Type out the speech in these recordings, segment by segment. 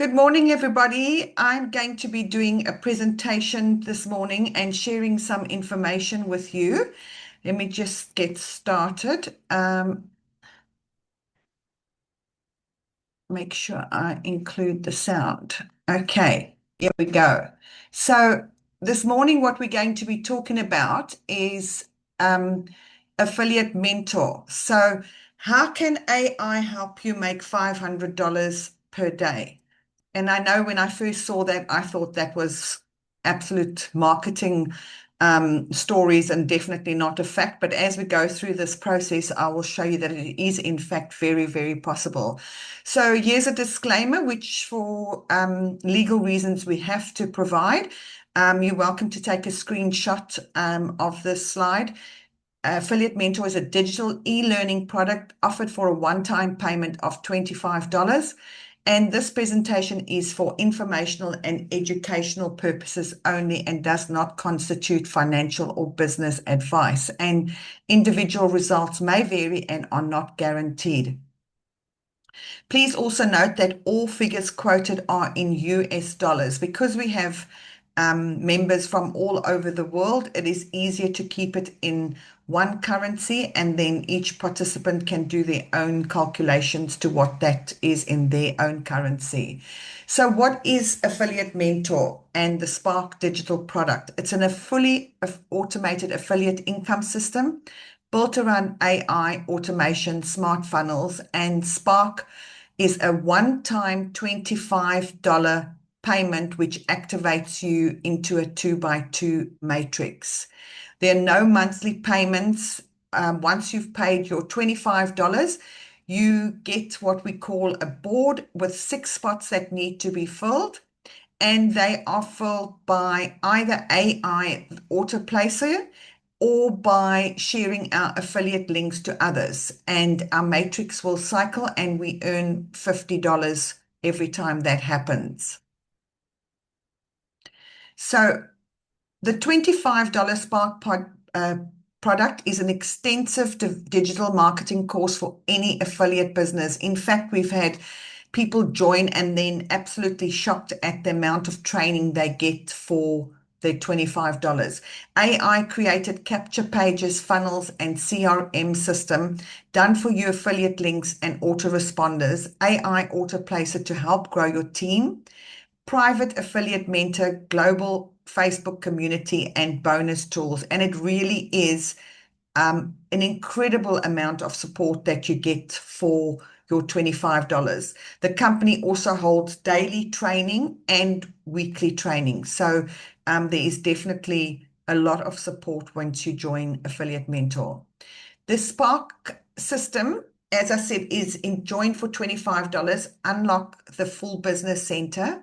Good morning, everybody. I'm going to be doing a presentation this morning and sharing some information with you. Let me just get started. Make sure I include the sound. Okay, here we go. So this morning, what we're going to be talking about is um, Affiliate Mentor. So how can AI help you make $500 per day? And I know when I first saw that, I thought that was absolute marketing stories and definitely not a fact. But as we go through this process, I will show you that it is, in fact, very, very possible. So here's a disclaimer, which for legal reasons we have to provide. You're welcome to take a screenshot of this slide. Affiliate Mentor is a digital e-learning product offered for a one-time payment of $25. And this presentation is for informational and educational purposes only and does not constitute financial or business advice. And individual results may vary and are not guaranteed. Please also note that all figures quoted are in US dollars. Because we have members from all over the world, it is easier to keep it in one currency, and then each participant can do their own calculations to what that is in their own currency. So what is Affiliate Mentor and the Spark digital product? It's a fully automated affiliate income system built around AI, automation, smart funnels, and Spark is a one-time $25 payment which activates you into a 2x2 matrix. There are no monthly payments. Once you've paid your $25, you get what we call a board with 6 spots that need to be filled, and they are filled by either AI autoplacer or by sharing our affiliate links to others. And our matrix will cycle and we earn $50 every time that happens. So the $25 Spark product is an extensive digital marketing course for any affiliate business. In fact, we've had people join and then absolutely shocked at the amount of training they get for the $25. AI created capture pages, funnels, and CRM system done for you, affiliate links and autoresponders, AI autoplacer to help grow your team, private affiliate mentor, global Facebook community, and bonus tools. And it really is an incredible amount of support that you get for your $25. The company also holds daily training and weekly training. So there is definitely a lot of support once you join Affiliate Mentor. The Spark system, as I said, is join for $25, unlock the full business center,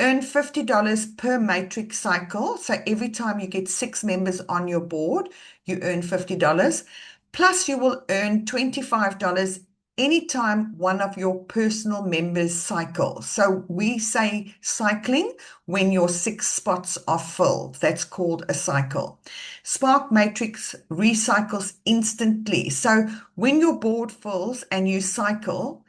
earn $50 per matrix cycle. So every time you get 6 members on your board, you earn $50. Plus, you will earn $25 anytime one of your personal members cycle. So we say cycling when your 6 spots are filled. That's called a cycle. Spark Matrix recycles instantly. So when your board fills and you cycle,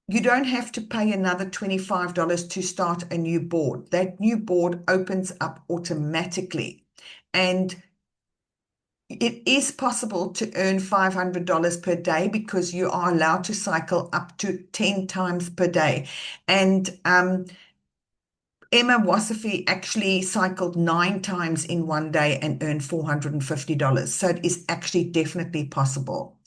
you don't have to pay another $25 to start a new board. That new board opens up automatically. And it is possible to earn $500 per day because you are allowed to cycle up to 10 times per day. And Emma Wasafi actually cycled 9 times in one day and earned $450. So it is actually definitely possible.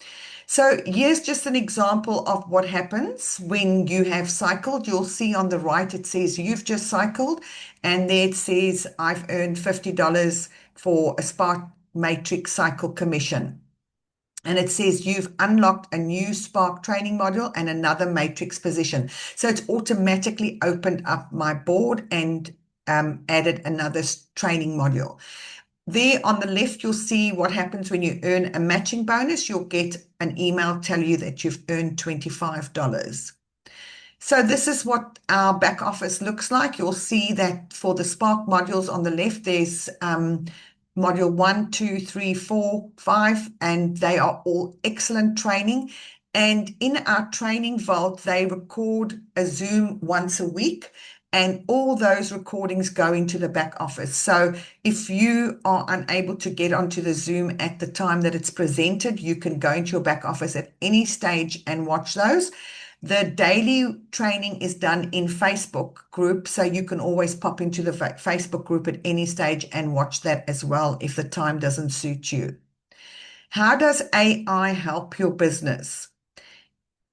So here's just an example of what happens when you have cycled. You'll see on the right, it says you've just cycled, and there it says I've earned $50 for a Spark Matrix cycle commission. And it says you've unlocked a new Spark training module and another matrix position. So it's automatically opened up my board and added another training module. There on the left, you'll see what happens when you earn a matching bonus. You'll get an email tell you that you've earned $25. So this is what our back office looks like. You'll see that for the Spark modules on the left, there's module 1, 2, 3, 4, 5, and they are all excellent training. And in our training vault, they record a Zoom once a week, and all those recordings go into the back office. So if you are unable to get onto the Zoom at the time that it's presented, you can go into your back office at any stage and watch those. The daily training is done in Facebook group, so you can always pop into the Facebook group at any stage and watch that as well if the time doesn't suit you. How does AI help your business?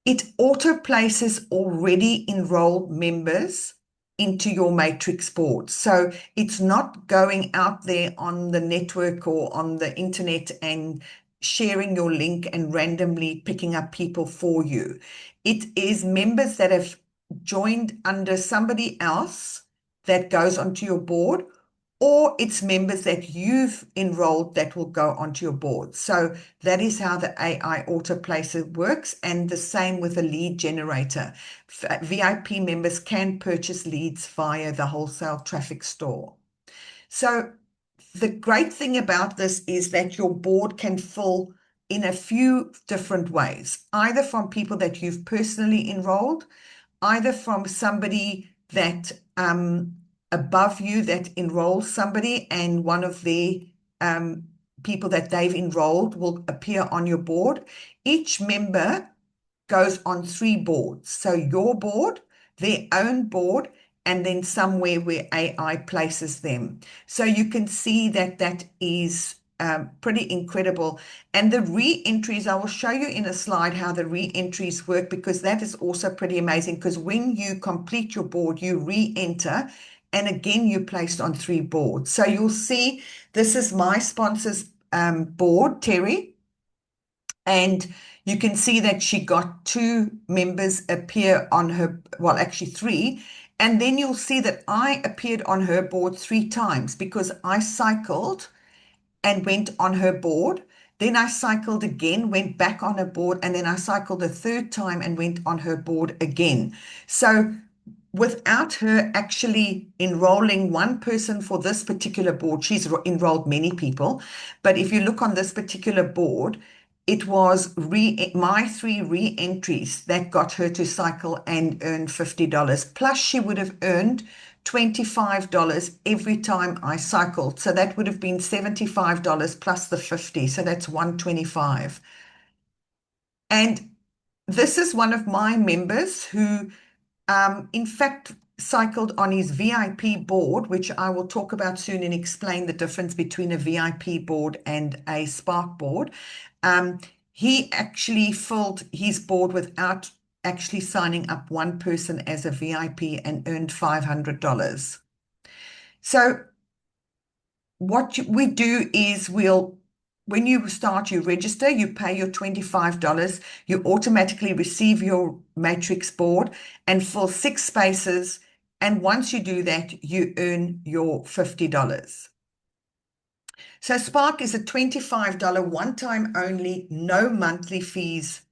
It auto places already enrolled members into your matrix board. So it's not going out there on the network or on the internet and sharing your link and randomly picking up people for you. It is members that have joined under somebody else that goes onto your board, or it's members that you've enrolled that will go onto your board. So that is how the AI autoplacer works, and the same with a lead generator. VIP members can purchase leads via the wholesale traffic store. So the great thing about this is that your board can fill in a few different ways, either from people that you've personally enrolled, either from somebody that above you that enrolls somebody, and one of the people that they've enrolled will appear on your board. Each member goes on 3 boards. So your board, their own board, and then somewhere where AI places them. So you can see that that is pretty incredible. And the re-entries, I will show you in a slide how the re-entries work, because that is also pretty amazing, because when you complete your board, you re-enter, and again, you're placed on 3 boards. So you'll see this is my sponsor's board, Terry, and you can see that she got 2 members appear on her, well, actually 3. And then you'll see that I appeared on her board 3 times because I cycled and went on her board. Then I cycled again, went back on her board, and then I cycled a 3rd time and went on her board again. So without her actually enrolling one person for this particular board, she's enrolled many people. But if you look on this particular board, it was my 3 re-entries that got her to cycle and earn $50. Plus, she would have earned $25 every time I cycled. So that would have been $75 plus the 50. So that's $125. And this is one of my members who in fact, cycled on his VIP board, which I will talk about soon and explain the difference between a VIP board and a Spark board. He actually filled his board without actually signing up one person as a VIP and earned $500. So what we do is when you start, you register, you pay your $25, you automatically receive your matrix board and fill 6 spaces. And once you do that, you earn your $50. So Spark is a $25 one-time only, no monthly fees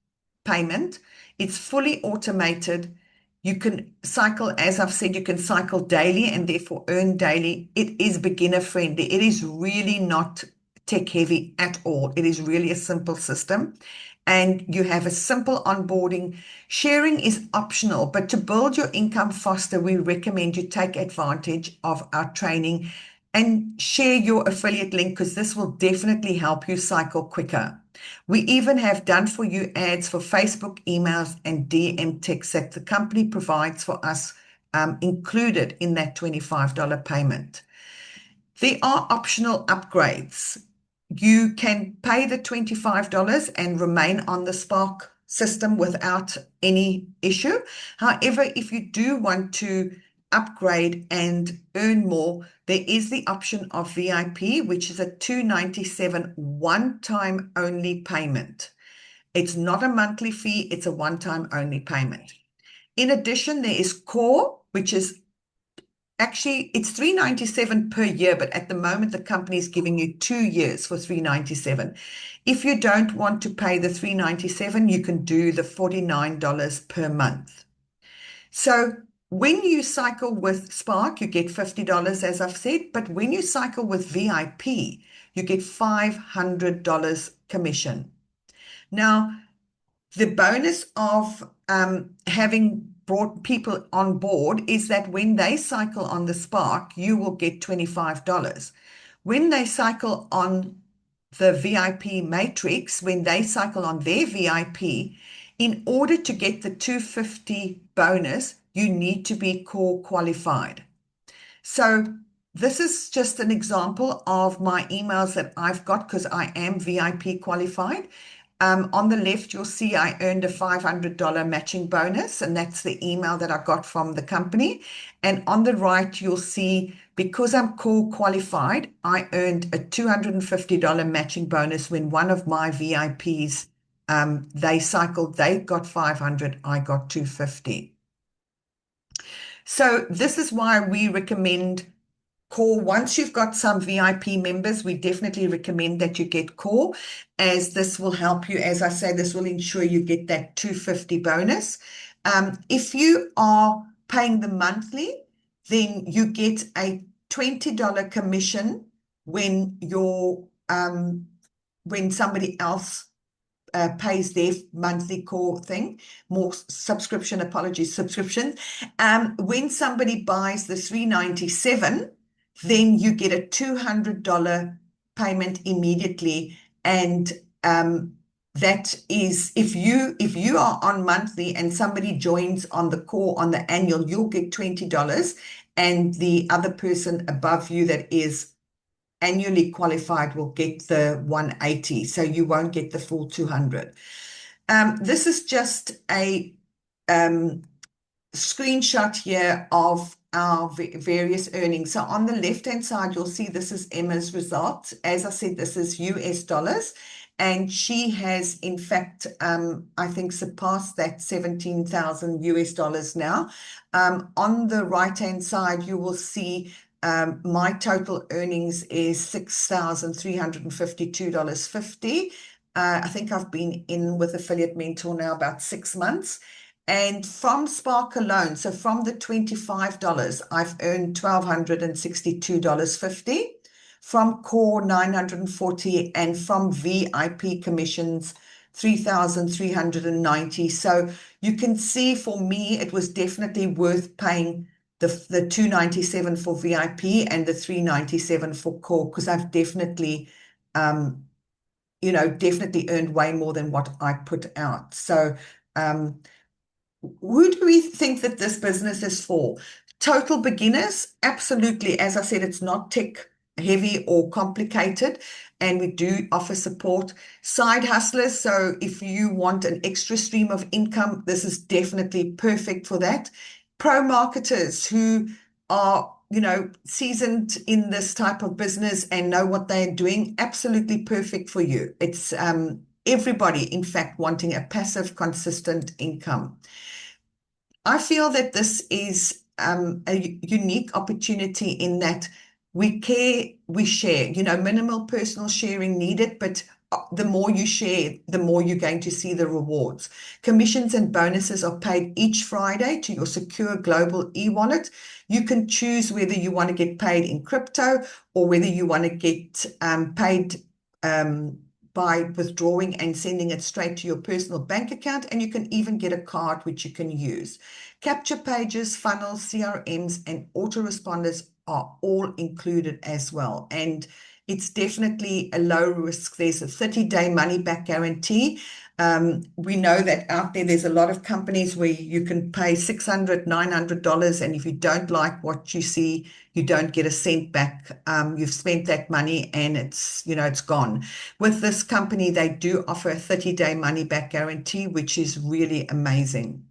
payment. It's fully automated. You can cycle, as I've said, you can cycle daily and therefore earn daily. It is beginner friendly. It is really not tech heavy at all. It is really a simple system. And you have a simple onboarding. Sharing is optional, but to build your income faster, we recommend you take advantage of our training and share your affiliate link, because this will definitely help you cycle quicker. We even have done for you ads for Facebook, emails, and DM texts that the company provides for us, included in that $25 payment. There are optional upgrades. You can pay the $25 and remain on the Spark system without any issue. However, if you do want to upgrade and earn more, there is the option of VIP, which is a $297 one-time only payment. It's not a monthly fee, it's a one-time only payment. In addition, there is Core, which is actually, it's $397 per year, but at the moment, the company is giving you 2 years for $397. If you don't want to pay the $397, you can do the $49 per month. So when you cycle with Spark, you get $50, as I've said, but when you cycle with VIP, you get $500 commission. Now, The bonus of having brought people on board is that when they cycle on the Spark, you will get $25. When they cycle on the VIP Matrix, when they cycle on their VIP, in order to get the 250 bonus, you need to be core qualified. So this is just an example of my emails that I've got because I am VIP qualified. On the left, you'll see I earned a $500 matching bonus, and that's the email that I got from the company. And on the right, you'll see because I'm core qualified, I earned a $250 matching bonus when one of my VIPs, they cycled, they got 500, I got 250. So this is why we recommend core. Once you've got some VIP members, we definitely recommend that you get core, as this will help you. As I say, this will ensure you get that 250 bonus. If you are paying the monthly, then you get a $20 commission when when somebody else pays their monthly core thing, more subscription, subscription. When somebody buys the $397, then you get a $200 payment immediately. And that is, if you are on monthly and somebody joins on the core on the annual, you'll get $20, and the other person above you that is annually qualified will get the 180, so you won't get the full 200. This is just a screenshot here of our various earnings. So on the left-hand side, you'll see this is Emma's result. As I said, this is US dollars, and she has, in fact, I think surpassed that 17,000 US dollars now. On the right-hand side, you will see my total earnings is $6,352.50. I think I've been in with Affiliate Mentor now about 6 months. And from Spark alone, so from the $25, I've earned $1,262.50. From core, $940, and from VIP commissions, $3,390. So you can see for me, it was definitely worth paying the $297 for VIP and the $397 for core, because I've definitely, definitely earned way more than what I put out. So, who do we think that this business is for? Total beginners? Absolutely. As I said, it's not tech heavy or complicated, and we do offer support. Side hustlers, so if you want an extra stream of income, this is definitely perfect for that. Pro marketers who are, seasoned in this type of business and know what they're doing, absolutely perfect for you. It's everybody, in fact, wanting a passive, consistent income. I feel that this is a unique opportunity in that we care, we share, minimal personal sharing needed, but the more you share, the more you're going to see the rewards. Commissions and bonuses are paid each Friday to your secure global e-wallet. You can choose whether you want to get paid in crypto or whether you want to get paid by withdrawing and sending it straight to your personal bank account, and you can even get a card which you can use. Capture pages, funnels, CRMs, and autoresponders are all included as well. And it's definitely a low risk. There's a 30-day money back guarantee. We know that out there's a lot of companies where you can pay $600, $900, and if you don't like what you see, you don't get a cent back. You've spent that money and it's gone. With this company, they do offer a 30-day money back guarantee, which is really amazing.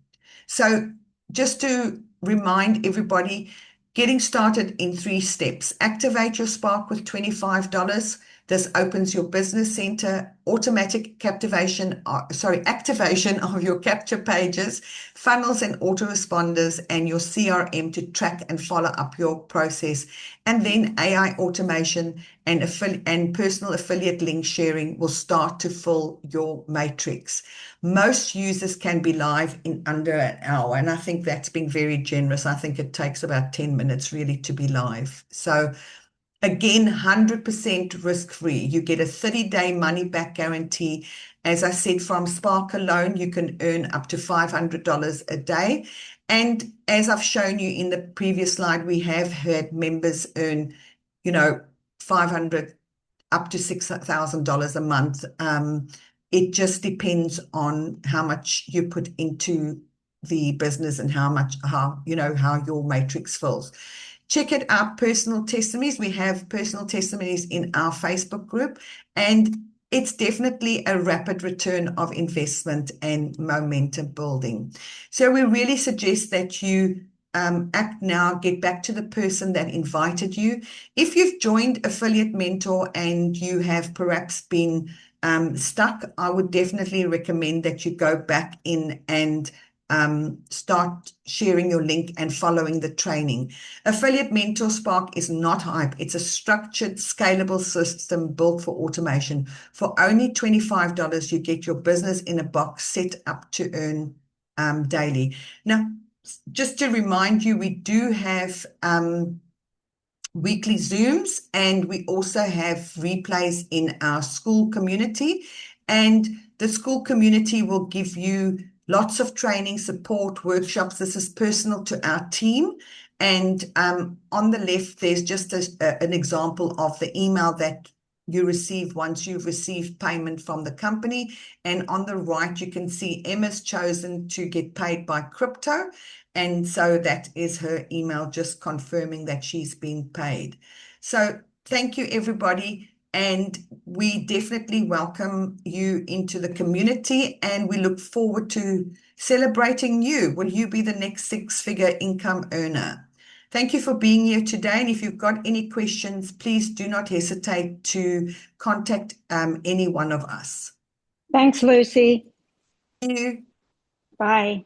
So just to remind everybody, getting started in 3 steps. Activate your Spark with $25. This opens your business center, automatic activation of your capture pages, funnels and autoresponders, and your CRM to track and follow up your process. And then AI automation and personal affiliate link sharing will start to fill your matrix. Most users can be live in under an hour, and I think that's been very generous. I think it takes about 10 minutes really to be live. So Again, 100% risk-free. You get a 30-day money-back guarantee. As I said, from Spark alone, you can earn up to $500 a day. And as I've shown you in the previous slide, we have had members earn, 500 up to $6,000 a month. It just depends on how much you put into the business and how your matrix fills. Check it out, personal testimonies. We have personal testimonies in our Facebook group, and it's definitely a rapid return of investment and momentum building. So we really suggest that you act now, get back to the person that invited you. If you've joined Affiliate Mentor and you have perhaps been stuck, I would definitely recommend that you go back in and start sharing your link and following the training. Affiliate Mentor Spark is not hype. It's a structured, scalable system built for automation. For only $25, you get your business in a box set up to earn daily. Now, just to remind you, we do have weekly Zooms, and we also have replays in our school community. And the school community will give you lots of training, support, workshops. This is personal to our team. And on the left, there's just an example of the email that you receive once you've received payment from the company. And on the right, you can see Emma's chosen to get paid by crypto. And so that is her email just confirming that she's been paid. So thank you, everybody. And we definitely welcome you into the community, and we look forward to celebrating you. Will you be the next six-figure income earner? Thank you for being here today. And if you've got any questions, please do not hesitate to contact any one of us. Thanks, Lucy. Thank you. Bye.